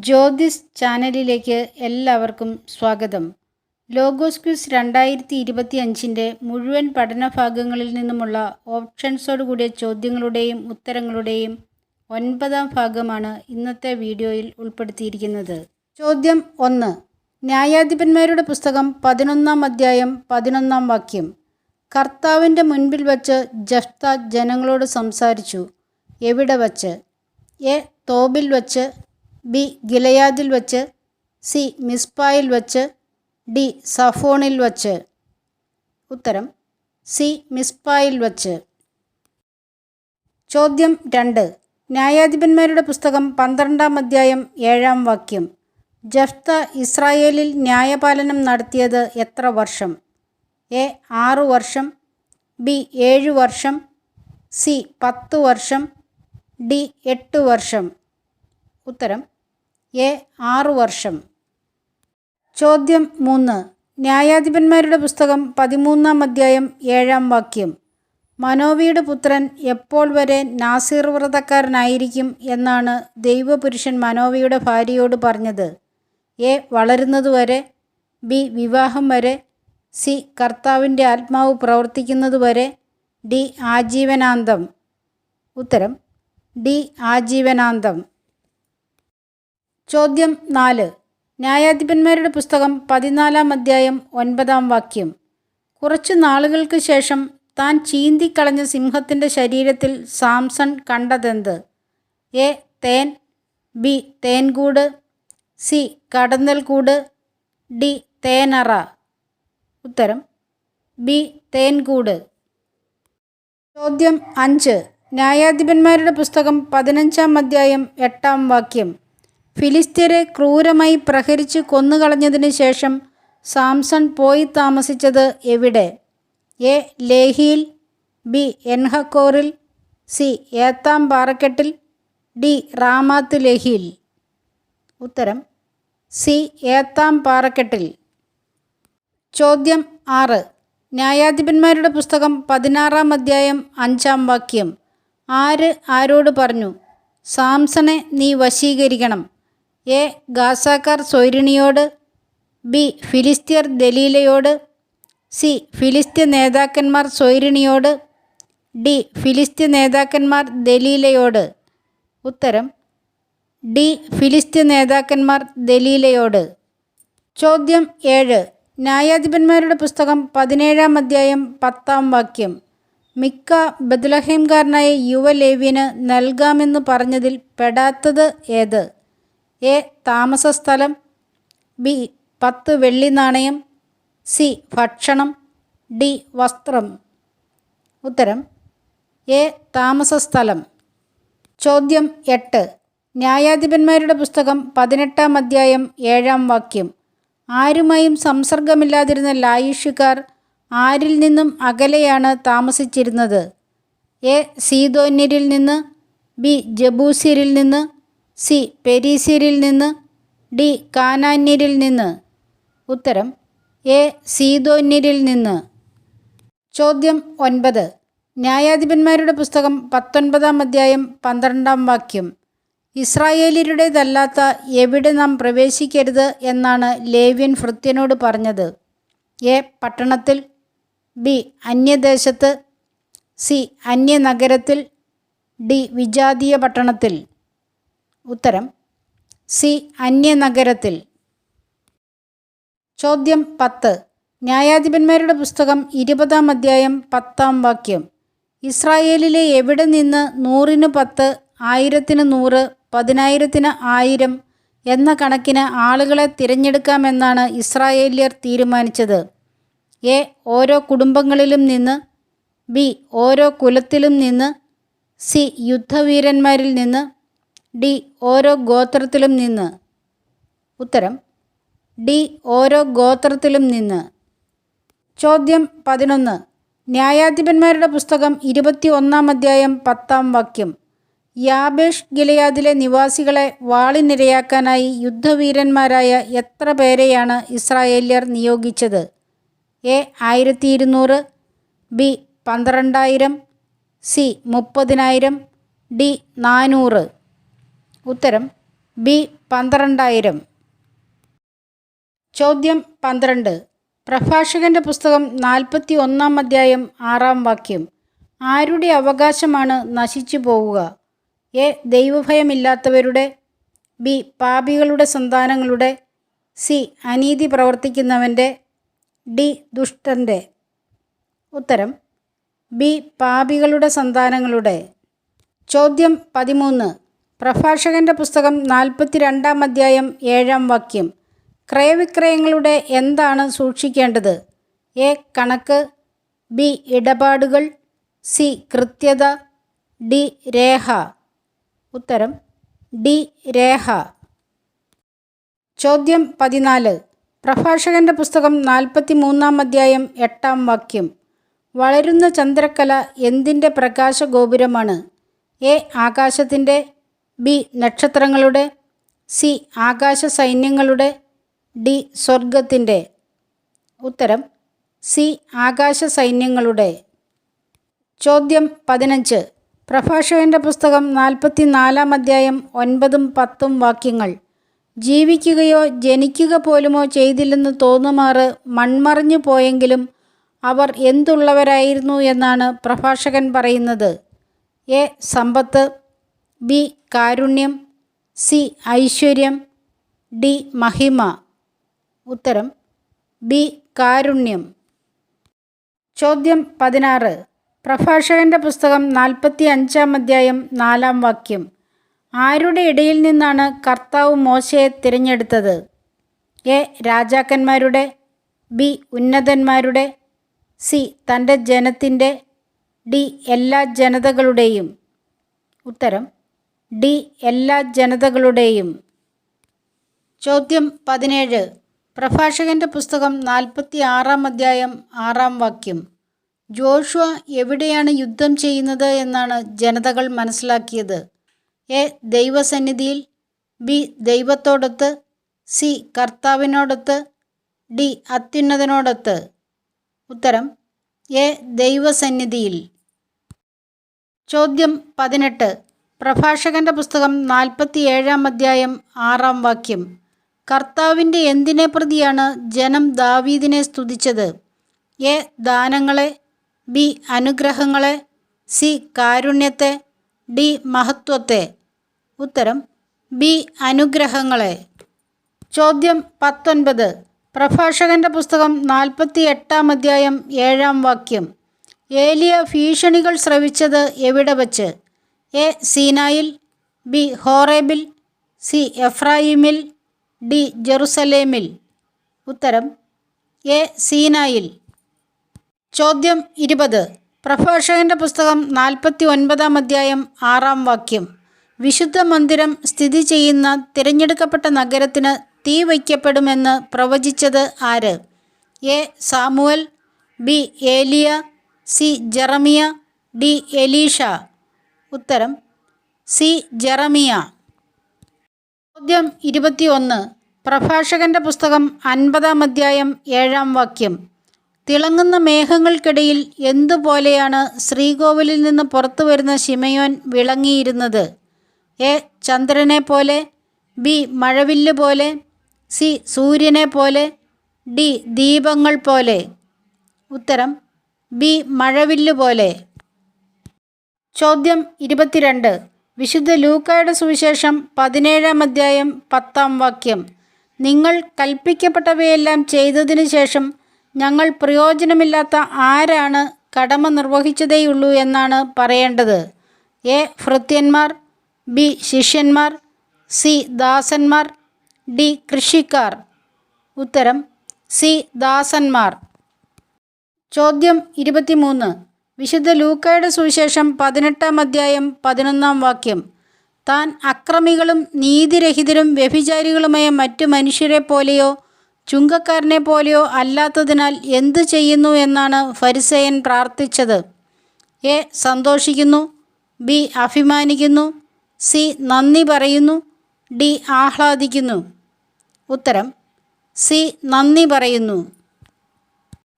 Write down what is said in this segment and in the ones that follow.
ജ്യോതിസ് ചാനലിലേക്ക് എല്ലാവർക്കും സ്വാഗതം. ലോഗോസ് ക്വിസ് 2025 മുഴുവൻ പഠനഭാഗങ്ങളിൽ നിന്നുമുള്ള ഓപ്ഷൻസോടുകൂടിയ ചോദ്യങ്ങളുടെയും ഉത്തരങ്ങളുടെയും 9ാം ഭാഗമാണ് ഇന്നത്തെ വീഡിയോയിൽ ഉൾപ്പെടുത്തിയിരിക്കുന്നത്. ചോദ്യം 1. ന്യായാധിപന്മാരുടെ പുസ്തകം 11-ാം അധ്യായം 11-ാം വാക്യം. കർത്താവിൻ്റെ മുൻപിൽ വച്ച് ജഫ്ത ജനങ്ങളോട് സംസാരിച്ചു. എവിടെ വച്ച്? എ. തോബിൽ വച്ച്, ബി. ഗിലയാദിൽ വച്ച്, സി. മിസ്പായിൽ വച്ച്, ഡി. സഫോണിൽ വച്ച്. ഉത്തരം സി. മിസ്പായിൽ വച്ച്. ചോദ്യം 2. ന്യായാധിപന്മാരുടെ പുസ്തകം 12-ാം അധ്യായം 7-ാം വാക്യം. ജഫ്ത ഇസ്രായേലിൽ ന്യായപാലനം നടത്തിയത് എത്ര വർഷം? എ. 6 വർഷം, ബി. 7 വർഷം, സി. 10 വർഷം, ഡി. 8 വർഷം. ഉത്തരം എ. 6 വർഷം. ചോദ്യം 3. ന്യായാധിപന്മാരുടെ പുസ്തകം 13-ാം അധ്യായം 7-ാം വാക്യം. മനോവിയുടെ പുത്രൻ എപ്പോൾ വരെ നാസീർ വ്രതക്കാരനായിരിക്കും എന്നാണ് ദൈവപുരുഷൻ മനോവിയുടെ ഭാര്യയോട് പറഞ്ഞത്? എ. വളരുന്നതുവരെ, ബി. വിവാഹം വരെ, സി. കർത്താവിൻ്റെ ആത്മാവ് പ്രവർത്തിക്കുന്നതുവരെ, ഡി. ആജീവനാന്തം. ഉത്തരം ഡി. ആജീവനാന്തം. ചോദ്യം 4. ന്യായാധിപന്മാരുടെ പുസ്തകം 14-ാം അധ്യായം 9-ാം വാക്യം. കുറച്ചു നാളുകൾക്ക് ശേഷം താൻ ചീന്തിക്കളഞ്ഞ സിംഹത്തിൻ്റെ ശരീരത്തിൽ സാംസൺ കണ്ടതെന്ത്? എ. തേൻ, ബി. തേൻകൂട്, സി. കടന്നൽക്കൂട്, ഡി. തേനറ. ഉത്തരം ബി. തേൻകൂട്. ചോദ്യം 5. ന്യായാധിപന്മാരുടെ പുസ്തകം 15-ാം അധ്യായം 8-ാം വാക്യം. ഫിലിസ്ത്യരെ ക്രൂരമായി പ്രഹരിച്ച് കൊന്നുകളഞ്ഞതിന് ശേഷം സാംസൺ പോയി താമസിച്ചത് എവിടെ? എ. ലേഹിയിൽ, ബി. എൻഹക്കോറിൽ, സി. ഏത്താം പാറക്കെട്ടിൽ, ഡി. റാമാത്ത് ലേഹിയിൽ. ഉത്തരം സി. ഏത്താം പാറക്കെട്ടിൽ. ചോദ്യം 6. ന്യായാധിപന്മാരുടെ പുസ്തകം 16-ാം അധ്യായം 5-ാം വാക്യം. ആര് ആരോട് പറഞ്ഞു, സാംസണെ നീ വശീകരിക്കണം? എ. ഗാസാക്കാർ സ്വൈരിണിയോട്, ബി. ഫിലിസ്ത്യർ ദലീലയോട്, സി. ഫിലിസ്ത്യ നേതാക്കന്മാർ സ്വൈരിണിയോട്, ഡി. ഫിലിസ്ത്യ നേതാക്കന്മാർ ദലീലയോട്. ഉത്തരം ഡി. ഫിലിസ്ത്യ നേതാക്കന്മാർ ദലീലയോട്. ചോദ്യം 7. ന്യായാധിപന്മാരുടെ പുസ്തകം 17-ാം അധ്യായം 10-ാം വാക്യം. മിക്ക ബത്ലഹേംകാരനായ യുവലേവ്യന് നൽകാമെന്ന് പറഞ്ഞതിൽ പെടാത്തത് ഏത്? എ. താമസസ്ഥലം, ബി. 10 വെള്ളി നാണയം, സി. ഭക്ഷണം, ഡി. വസ്ത്രം. ഉത്തരം എ. താമസസ്ഥലം. ചോദ്യം 8. ന്യായാധിപന്മാരുടെ പുസ്തകം 18-ാം അധ്യായം 7-ാം വാക്യം. ആരുമായും സംസർഗമില്ലാതിരുന്ന ലായിഷ്യക്കാർ ആരിൽ നിന്നും അകലെയാണ് താമസിച്ചിരുന്നത്? എ. സീദോന്യരിൽ നിന്ന്, ബി. ജബൂസ്യരിൽ നിന്ന്, സി. പെരീസ്യരിൽ നിന്ന്, ഡി. കാനാന്യരിൽ നിന്ന്. ഉത്തരം എ. സീദോന്യരിൽ നിന്ന്. ചോദ്യം 9. ന്യായാധിപന്മാരുടെ പുസ്തകം 19-ാം അധ്യായം 12-ാം വാക്യം. ഇസ്രായേലിയരുടേതല്ലാത്ത എവിടെ നാം പ്രവേശിക്കരുത് എന്നാണ് ലേവ്യൻ ഭൃത്യനോട് പറഞ്ഞത്? എ. പട്ടണത്തിൽ, ബി. അന്യദേശത്ത്, സി. അന്യനഗരത്തിൽ, ഡി. വിജാതീയ പട്ടണത്തിൽ. ഉത്തരം സി. അന്യനഗരത്തിൽ. ചോദ്യം 10. ന്യായാധിപന്മാരുടെ പുസ്തകം 20-ാം അധ്യായം 10-ാം വാക്യം. ഇസ്രായേലിലെ എവിടെ നിന്ന് 100-ന് 10, 1000-ന് 100, 10,000-ന് 1000 എന്ന കണക്കിന് ആളുകളെ തിരഞ്ഞെടുക്കാമെന്നാണ് ഇസ്രായേല്യർ തീരുമാനിച്ചത്? എ. ഓരോ കുടുംബങ്ങളിലും നിന്ന്, ബി. ഓരോ കുലത്തിലും നിന്ന്, സി. യുദ്ധവീരന്മാരിൽ നിന്ന്, ഡി. ഓരോ ഗോത്രത്തിലും നിന്ന്. ഉത്തരം ഡി. ഓരോ ഗോത്രത്തിലും നിന്ന്. ചോദ്യം 11. ന്യായാധിപന്മാരുടെ പുസ്തകം 21-ാം അധ്യായം 10-ാം വാക്യം. യാബേഷ് ഗിലയാദിലെ നിവാസികളെ വാളിനിരയാക്കാനായി യുദ്ധവീരന്മാരായ എത്ര പേരെയാണ് ഇസ്രായേല്യർ നിയോഗിച്ചത്? എ. 1200, ബി. 12,000, സി. 30,000, ഡി. 400. ഉത്തരം ബി 12,000. ചോദ്യം 12. പ്രഭാഷകൻ്റെ പുസ്തകം 41-ാം അധ്യായം 6-ാം വാക്യം. ആരുടെ അവകാശമാണ് നശിച്ചു പോവുക? എ. ദൈവഭയമില്ലാത്തവരുടെ. ബി. പാപികളുടെ സന്താനങ്ങളുടെ. സി. അനീതി പ്രവർത്തിക്കുന്നവൻ്റെ. ഡി. ദുഷ്ടൻ്റെ. ഉത്തരം ബി. പാപികളുടെ സന്താനങ്ങളുടെ. ചോദ്യം 13. പ്രഭാഷകൻ്റെ പുസ്തകം 42-ാം അധ്യായം 7-ാം വാക്യം. ക്രയവിക്രയങ്ങളുടെ എന്താണ് സൂക്ഷിക്കേണ്ടത്? എ. കണക്ക്. ബി. ഇടപാടുകൾ. സി. കൃത്യത. ഡി. രേഖ. ഉത്തരം ഡി. രേഖ. ചോദ്യം 14. പ്രഭാഷകൻ്റെ പുസ്തകം 43-ാം അധ്യായം 8-ാം വാക്യം. വളരുന്ന ചന്ദ്രക്കല എന്തിൻ്റെ പ്രകാശഗോപുരമാണ്? എ. ആകാശത്തിൻ്റെ. ബി. നക്ഷത്രങ്ങളുടെ. സി. ആകാശ സൈന്യങ്ങളുടെ. ഡി. സ്വർഗത്തിൻ്റെ. ഉത്തരം സി. ആകാശ സൈന്യങ്ങളുടെ. ചോദ്യം 15. പ്രഭാഷകൻ്റെ പുസ്തകം 44-ാം അധ്യായം 9-ഉം 10-ഉം വാക്യങ്ങൾ. ജീവിക്കുകയോ ജനിക്കുക പോലുമോ ചെയ്തില്ലെന്ന് തോന്നുമാറ് മൺമറഞ്ഞു പോയെങ്കിലും അവർ എന്തുള്ളവരായിരുന്നു എന്നാണ് പ്രഭാഷകൻ പറയുന്നത്? എ. സമ്പത്ത്. ബി. കാരുണ്യം. സി. ഐശ്വര്യം. ഡി. മഹിമ. ഉത്തരം ബി. കാരുണ്യം. ചോദ്യം 16. പ്രഭാഷകൻ്റെ പുസ്തകം 45-ാം അധ്യായം 4-ാം വാക്യം. ആരുടെ ഇടയിൽ നിന്നാണ് കർത്താവ് മോശയെ തിരഞ്ഞെടുത്തത്? എ. രാജാക്കന്മാരുടെ. ബി. ഉന്നതന്മാരുടെ. സി. തൻ്റെ ജനത്തിൻ്റെ. ഡി. എല്ലാ ജനതകളുടെയും. ഉത്തരം ഡി. എല്ലാ ജനതകളുടെയും. ചോദ്യം 17. പ്രഭാഷകൻ്റെ പുസ്തകം 46-ാം അധ്യായം 6-ാം വാക്യം. ജോഷുവ എവിടെയാണ് യുദ്ധം ചെയ്യുന്നത് എന്നാണ് ജനതകൾ മനസ്സിലാക്കിയത്? എ. ദൈവസന്നിധിയിൽ. ബി. ദൈവത്തോടൊത്ത്. സി. കർത്താവിനോടൊത്ത്. ഡി. അത്യുന്നതനോടൊത്ത്. ഉത്തരം എ. ദൈവസന്നിധിയിൽ. ചോദ്യം 18. പ്രഭാഷകൻ്റെ പുസ്തകം 47-ാം അധ്യായം 6-ാം വാക്യം. കർത്താവിൻ്റെ എന്തിനെ പ്രതിയാണ് ജനം ദാവീദിനെ സ്തുതിച്ചത്? എ. ദാനങ്ങളെ. ബി. അനുഗ്രഹങ്ങളെ. സി. കാരുണ്യത്തെ. ഡി. മഹത്വത്തെ. ഉത്തരം ബി. അനുഗ്രഹങ്ങളെ. ചോദ്യം 19. പ്രഭാഷകൻ്റെ പുസ്തകം 48-ാം അധ്യായം 7-ാം വാക്യം. ഏലിയ ഭീഷണികൾ ശ്രവിച്ചത് എവിടെ വച്ച്? എ. സീനായിൽ. ബി. ഹോറേബിൽ. സി. എഫ്രായിമിൽ. ഡി. ജെറുസലേമിൽ. ഉത്തരം എ. സീനായിൽ. ചോദ്യം 20. പ്രഭാഷകൻ്റെ പുസ്തകം 49-ാം അധ്യായം 6-ാം വാക്യം. വിശുദ്ധ മന്ദിരം സ്ഥിതി ചെയ്യുന്ന തിരഞ്ഞെടുക്കപ്പെട്ട നഗരത്തിന് തീ വയ്ക്കപ്പെടുമെന്ന് പ്രവചിച്ചത് ആര്? A. Samuel. B. Eliya. C. Jeremiah. D. Elisha. ഉത്തരം സി. ജെറമിയ. ചോദ്യം 21. പ്രഭാഷകൻ്റെ പുസ്തകം 50-ാം അധ്യായം 7-ാം വാക്യം. തിളങ്ങുന്ന മേഘങ്ങൾക്കിടയിൽ എന്തുപോലെയാണ് ശ്രീകോവിലിൽ നിന്ന് പുറത്തു വരുന്ന ശിമയോൻ വിളങ്ങിയിരുന്നത്? എ. ചന്ദ്രനെ പോലെ. ബി. മഴവില്ല് പോലെ. സി. സൂര്യനെ പോലെ. ഡി. ദീപങ്ങൾ പോലെ. ഉത്തരം ബി. മഴവില്ല് പോലെ. ചോദ്യം 22. വിശുദ്ധ ലൂക്കായുടെ സുവിശേഷം 17-ാം അധ്യായം 10-ാം വാക്യം. നിങ്ങൾ കൽപ്പിക്കപ്പെട്ടവയെല്ലാം ചെയ്തതിനു ശേഷം ഞങ്ങൾ പ്രയോജനമില്ലാത്ത ആരാണ് കടമ നിർവഹിച്ചതേയുള്ളൂ എന്നാണ് പറയേണ്ടത്? എ. ഭൃത്യന്മാർ. ബി. ശിഷ്യന്മാർ. സി. ദാസന്മാർ. ഡി. കൃഷിക്കാർ. ഉത്തരം സി. ദാസന്മാർ. ചോദ്യം 23. വിശുദ്ധ ലൂക്കായുടെ സുവിശേഷം 18-ാം അധ്യായം 11-ാം വാക്യം. താൻ അക്രമികളും നീതിരഹിതരും വ്യഭിചാരികളുമായ മറ്റു മനുഷ്യരെ പോലെയോ ചുങ്കക്കാരനെ പോലെയോ അല്ലാത്തതിനാൽ എന്തു ചെയ്യുന്നു എന്നാണ് ഫരിസേയൻ പ്രാർത്ഥിച്ചത്? എ. സന്തോഷിക്കുന്നു. ബി. അഭിമാനിക്കുന്നു. സി. നന്ദി പറയുന്നു. ഡി. ആഹ്ലാദിക്കുന്നു. ഉത്തരം സി. നന്ദി പറയുന്നു.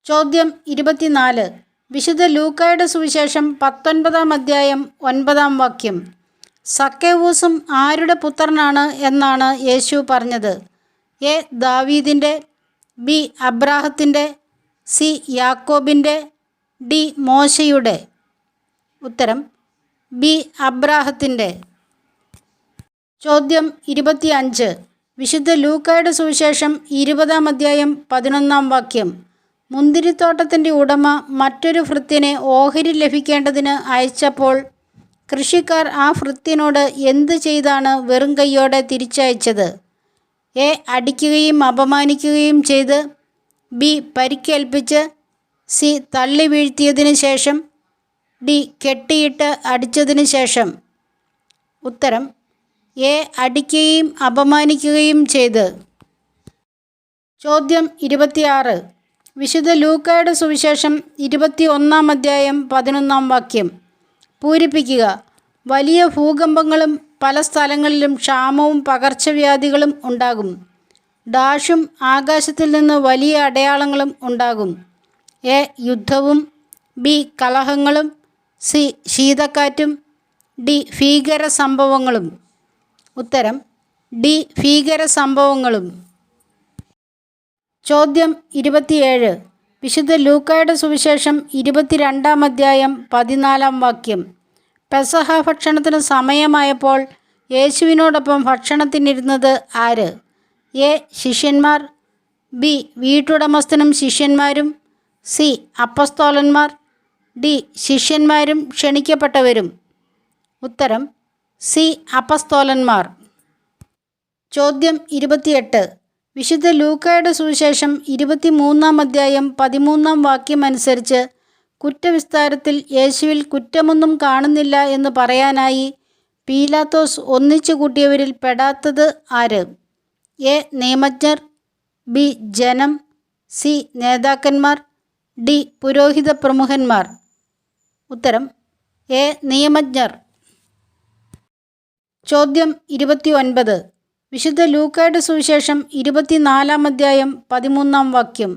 ചോദ്യം 24. വിശുദ്ധ ലൂക്കായുടെ സുവിശേഷം 19-ാം അധ്യായം 9-ാം വാക്യം. സക്കേവൂസും ആരുടെ പുത്രനാണ് എന്നാണ് യേശു പറഞ്ഞത്? എ ദാവീദിൻ്റെ, ബി അബ്രാഹത്തിൻ്റെ, സി യാക്കോബിൻ്റെ, ഡി മോശയുടെ. ഉത്തരം ബി അബ്രാഹത്തിൻ്റെ. ചോദ്യം 25. വിശുദ്ധ ലൂക്കായുടെ സുവിശേഷം 20-ാം അധ്യായം 11-ാം വാക്യം. മുന്തിരിത്തോട്ടത്തിൻ്റെ ഉടമ മറ്റൊരു ഭൃത്യനെ ഓഹരി ലഭിക്കേണ്ടതിന് അയച്ചപ്പോൾ കൃഷിക്കാർ ആ ഭൃത്യനോട് എന്ത് ചെയ്താണ് വെറും കൈയോടെ തിരിച്ചയച്ചത്? എ അടിക്കുകയും അപമാനിക്കുകയും ചെയ്ത്, ബി പരിക്കേൽപ്പിച്ച്, സി തള്ളി വീഴ്ത്തിയതിന് ശേഷം, ഡി കെട്ടിയിട്ട് അടിച്ചതിന് ശേഷം. ഉത്തരം എ അടിക്കുകയും അപമാനിക്കുകയും ചെയ്ത്. ചോദ്യം 26. വിശുദ്ധ ലൂക്കായുടെ സുവിശേഷം 21-ാം അധ്യായം 11-ാം വാക്യം. പൂരിപ്പിക്കുക. വലിയ ഭൂകമ്പങ്ങളും പല സ്ഥലങ്ങളിലും ക്ഷാമവും പകർച്ചവ്യാധികളും ഉണ്ടാകും. ഡാഷും ആകാശത്തിൽ നിന്ന് വലിയ അടയാളങ്ങളും ഉണ്ടാകും. എ യുദ്ധവും, ബി കലഹങ്ങളും, സി ശീതക്കാറ്റും, ഡി ഭീകര സംഭവങ്ങളും. ഉത്തരം ഡി ഭീകര സംഭവങ്ങളും. ചോദ്യം 27. വിശുദ്ധ ലൂക്കായുടെ സുവിശേഷം 22-ാം അധ്യായം 14-ാം വാക്യം. പെസഹ ഭക്ഷണത്തിന് സമയമായപ്പോൾ യേശുവിനോടൊപ്പം ഭക്ഷണത്തിനിരുന്നത് ആര്? എ ശിഷ്യന്മാർ, ബി വീട്ടുടമസ്ഥനും ശിഷ്യന്മാരും, സി അപ്പസ്തോലന്മാർ, ഡി ശിഷ്യന്മാരും ക്ഷണിക്കപ്പെട്ടവരും. ഉത്തരം സി അപ്പസ്തോലന്മാർ. ചോദ്യം 28. വിശുദ്ധ ലൂക്കായുടെ സുവിശേഷം 23-ാം അധ്യായം 13-ാം വാക്യം അനുസരിച്ച് കുറ്റവിസ്താരത്തിൽ യേശുവിൽ കുറ്റമൊന്നും കാണുന്നില്ല എന്ന് പറയാനായി പീലാത്തോസ് ഒന്നിച്ചു കൂട്ടിയവരിൽ പെടാത്തത് ആര്? എ നിയമജ്ഞർ, ബി ജനം, സി നേതാക്കന്മാർ, ഡി പുരോഹിത പ്രമുഖന്മാർ. ഉത്തരം എ നിയമജ്ഞർ. ചോദ്യം 29. വിശുദ്ധ ലൂക്കായുടെ സുവിശേഷം 24-ാം അധ്യായം 13-ാം വാക്യം.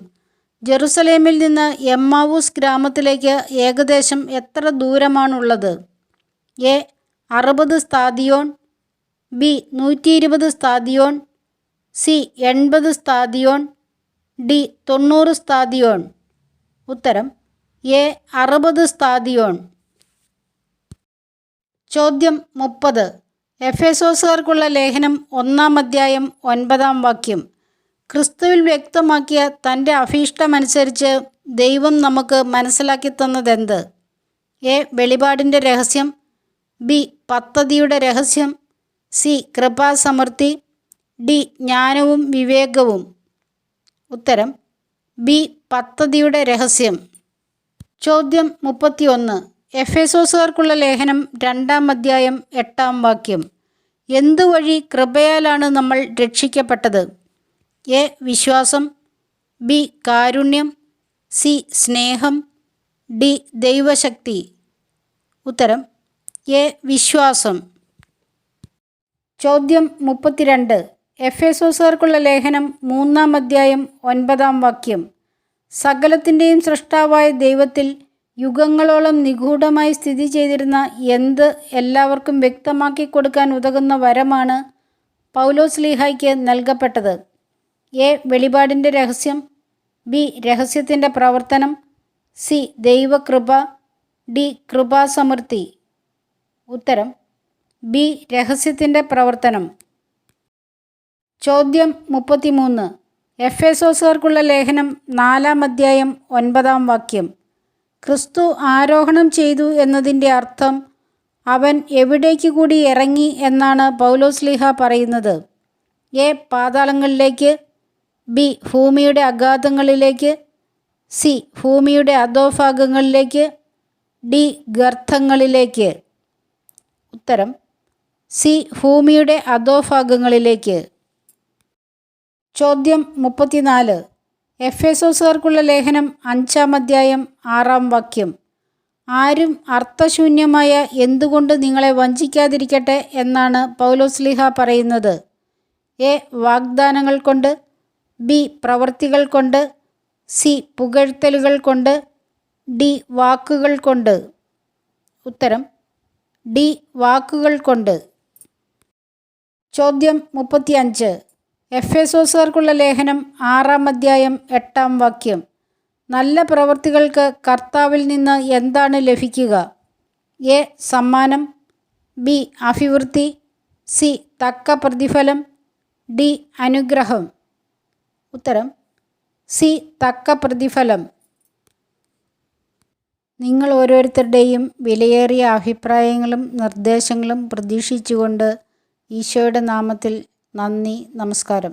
ജെറുസലേമിൽ നിന്ന് എമ്മാവൂസ് ഗ്രാമത്തിലേക്ക് ഏകദേശം എത്ര ദൂരമാണുള്ളത്? എ 60 സ്താദിയോൻ, ബി 120 സ്താദിയോൻ, സി 80 സ്താദിയോൻ, ഡി 90 സ്താദിയോൻ. ഉത്തരം എ 60 സ്താദിയോൻ. ചോദ്യം 30. എഫേസോസുകാർക്കുള്ള ലേഖനം 1-ാം അധ്യായം 9-ാം വാക്യം. ക്രിസ്തുവിൽ വ്യക്തമാക്കിയ തൻ്റെ അഭീഷ്ടമനുസരിച്ച് ദൈവം നമുക്ക് മനസ്സിലാക്കി തന്നതെന്ത്? എ വെളിപാടിൻ്റെ രഹസ്യം, ബി പദ്ധതിയുടെ രഹസ്യം, സി കൃപാസമൃദ്ധി, ഡി ജ്ഞാനവും വിവേകവും. ഉത്തരം ബി പദ്ധതിയുടെ രഹസ്യം. ചോദ്യം 31. എഫേസോസുകാർക്കുള്ള ലേഖനം 2-ാം അധ്യായം 8-ാം വാക്യം. എന്തുവഴി കൃപയാലാണ് നമ്മൾ രക്ഷിക്കപ്പെട്ടത്? എ വിശ്വാസം, ബി കാരുണ്യം, സി സ്നേഹം, ഡി ദൈവശക്തി. ഉത്തരം എ വിശ്വാസം. ചോദ്യം 32. എഫേസോസുകാർക്കുള്ള ലേഖനം 3-ാം അധ്യായം 9-ാം വാക്യം. സകലത്തിൻ്റെയും സൃഷ്ടാവായ ദൈവത്തിൽ യുഗങ്ങളോളം നിഗൂഢമായി സ്ഥിതി ചെയ്തിരുന്ന എന്ത് എല്ലാവർക്കും വ്യക്തമാക്കി കൊടുക്കാൻ ഉതകുന്ന വരമാണ് പൗലോസ്ലീഹായ്ക്ക് നൽകപ്പെട്ടത്? എ വെളിപാടിൻ്റെ രഹസ്യം, ബി രഹസ്യത്തിൻ്റെ പ്രവർത്തനം, സി ദൈവകൃപ, ഡി കൃപാസമൃദ്ധി. ഉത്തരം ബി രഹസ്യത്തിൻ്റെ പ്രവർത്തനം. ചോദ്യം 33. എഫേസോസുകാർക്കുള്ള ലേഖനം 4-ാം അധ്യായം 9-ാം വാക്യം. ക്രിസ്തു ആരോഹണം ചെയ്തു എന്നതിൻ്റെ അർത്ഥം അവൻ എവിടേക്ക് കൂടി ഇറങ്ങി എന്നാണ് പൗലോസ്ലീഹ പറയുന്നത്? എ പാതാളങ്ങളിലേക്ക്, ബി ഭൂമിയുടെ അഗാധങ്ങളിലേക്ക്, സി ഭൂമിയുടെ അധോഭാഗങ്ങളിലേക്ക്, ഡി ഗർത്തങ്ങളിലേക്ക്. ഉത്തരം സി ഭൂമിയുടെ അധോഭാഗങ്ങളിലേക്ക്. ചോദ്യം 34. എഫേസോസുകാർക്കുള്ള ലേഖനം 5-ാം അധ്യായം 6-ാം വാക്യം. ആരും അർത്ഥശൂന്യമായ എന്തുകൊണ്ട് നിങ്ങളെ വഞ്ചിക്കാതിരിക്കട്ടെ എന്നാണ് പൗലോസ്ലീഹ പറയുന്നത്? എ വാഗ്ദാനങ്ങൾ കൊണ്ട്, ബി പ്രവൃത്തികൾ കൊണ്ട്, സി പുകഴ്ത്തലുകൾ കൊണ്ട്, ഡി വാക്കുകൾ കൊണ്ട്. ഉത്തരം ഡി. വാക്കുകൾ കൊണ്ട്. ചോദ്യം 35. എഫേസോസുകാർക്കുള്ള ലേഖനം 6-ാം അധ്യായം 8-ാം വാക്യം. നല്ല പ്രവൃത്തികൾക്ക് കർത്താവിൽ നിന്ന് എന്താണ് ലഭിക്കുക? എ. സമ്മാനം, ബി. അഭിവൃദ്ധി, സി. തക്ക പ്രതിഫലം, ഡി. അനുഗ്രഹം. ഉത്തരം സി. തക്ക പ്രതിഫലം. നിങ്ങൾ ഓരോരുത്തരുടെയും വിലയേറിയ അഭിപ്രായങ്ങളും നിർദ്ദേശങ്ങളും പ്രതീക്ഷിച്ചുകൊണ്ട് ഈശോയുടെ നാമത്തിൽ നന്ദി. നമസ്കാരം.